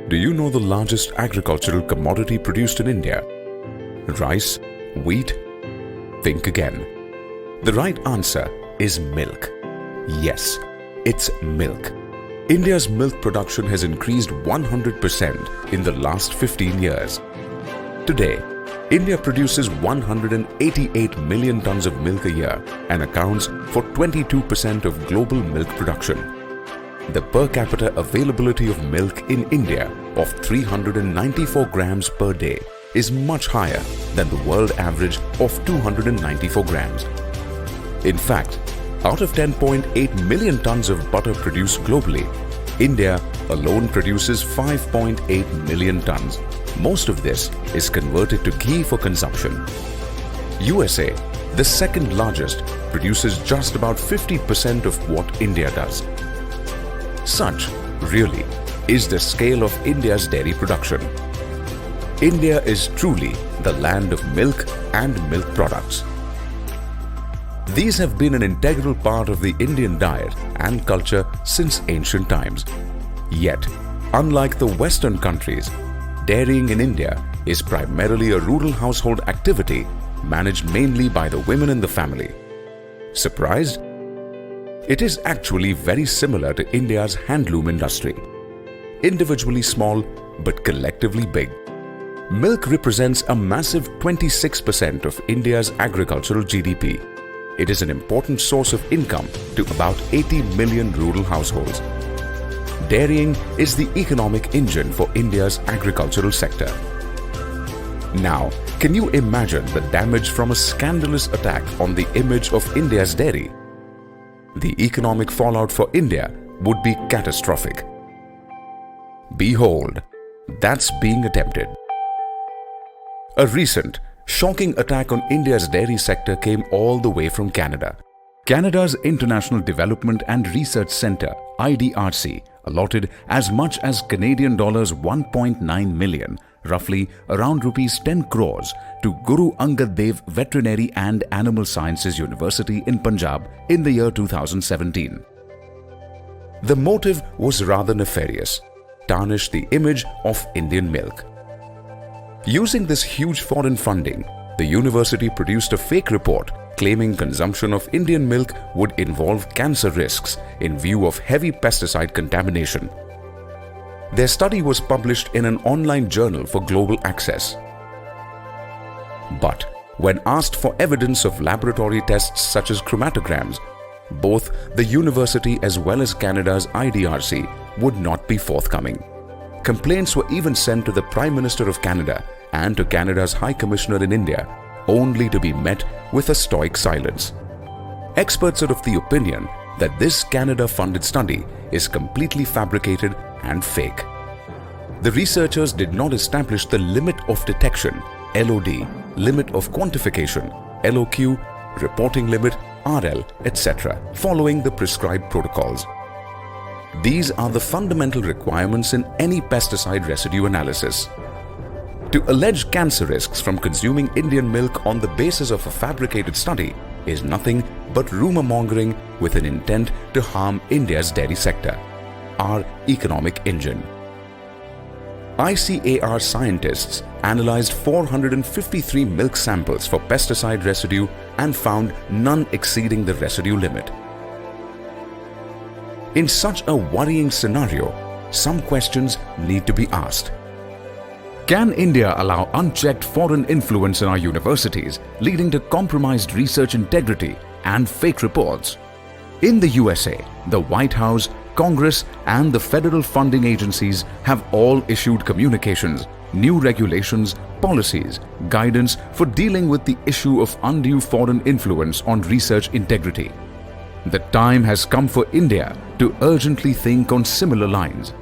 Do you know the largest agricultural commodity produced in India? Rice? Wheat? Think again. The right answer is milk. Yes, it's milk. India's milk production has increased 100% in the last 15 years. Today, India produces 188 million tons of milk a year and accounts for 22% of global milk production. The per capita availability of milk in India of 394 grams per day is much higher than the world average of 294 grams. In fact, out of 10.8 million tons of butter produced globally, India alone produces 5.8 million tons. Most of this is converted to ghee for consumption. USA, the second largest, produces just about 50% of what India does. Such, really, is the scale of India's dairy production. India is truly the land of milk and milk products. These have been an integral part of the Indian diet and culture since ancient times. Yet, unlike the Western countries, dairying in India is primarily a rural household activity managed mainly by the women in the family. Surprised? It is actually very similar to India's handloom industry. Individually small but collectively big. Milk represents a massive 26% of India's agricultural GDP. It is an important source of income to about 80 million rural households. Dairying is the economic engine for India's agricultural sector. Now, can you imagine the damage from a scandalous attack on the image of India's dairy? The economic fallout for India would be catastrophic. Behold, that's being attempted. A recent, shocking attack on India's dairy sector came all the way from Canada. Canada's International Development and Research Centre, IDRC, allotted as much as Canadian dollars 1.9 million, roughly around rupees 10 crores, to Guru Angad Dev Veterinary and Animal Sciences University in Punjab in the year 2017. The motive was rather nefarious: tarnish the image of Indian milk. Using this huge foreign funding, the university produced a fake report claiming consumption of Indian milk would involve cancer risks in view of heavy pesticide contamination. Their study was published in an online journal for global access. But when asked for evidence of laboratory tests such as chromatograms, both the university as well as Canada's IDRC would not be forthcoming. Complaints were even sent to the Prime Minister of Canada and to Canada's High Commissioner in India, only to be met with a stoic silence. Experts are of the opinion that this Canada-funded study is completely fabricated and fake. The researchers did not establish the limit of detection, LOD, limit of quantification, LOQ, reporting limit, RL, etc., following the prescribed protocols. These are the fundamental requirements in any pesticide residue analysis. To allege cancer risks from consuming Indian milk on the basis of a fabricated study is nothing but rumor-mongering with an intent to harm India's dairy sector, our economic engine. ICAR scientists analyzed 453 milk samples for pesticide residue and found none exceeding the residue limit. In such a worrying scenario, some questions need to be asked. Can India allow unchecked foreign influence in our universities, leading to compromised research integrity and fake reports? In the USA, the White House, Congress and the federal funding agencies have all issued communications, new regulations, policies, guidance for dealing with the issue of undue foreign influence on research integrity. The time has come for India to urgently think on similar lines.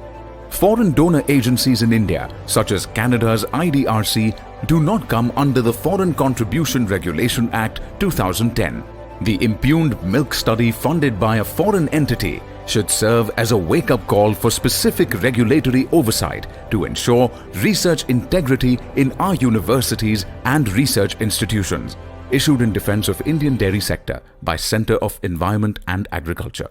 Foreign donor agencies in India, such as Canada's IDRC, do not come under the Foreign Contribution Regulation Act 2010. The impugned milk study funded by a foreign entity should serve as a wake-up call for specific regulatory oversight to ensure research integrity in our universities and research institutions. Issued in defense of Indian dairy sector by Centre of Environment and Agriculture.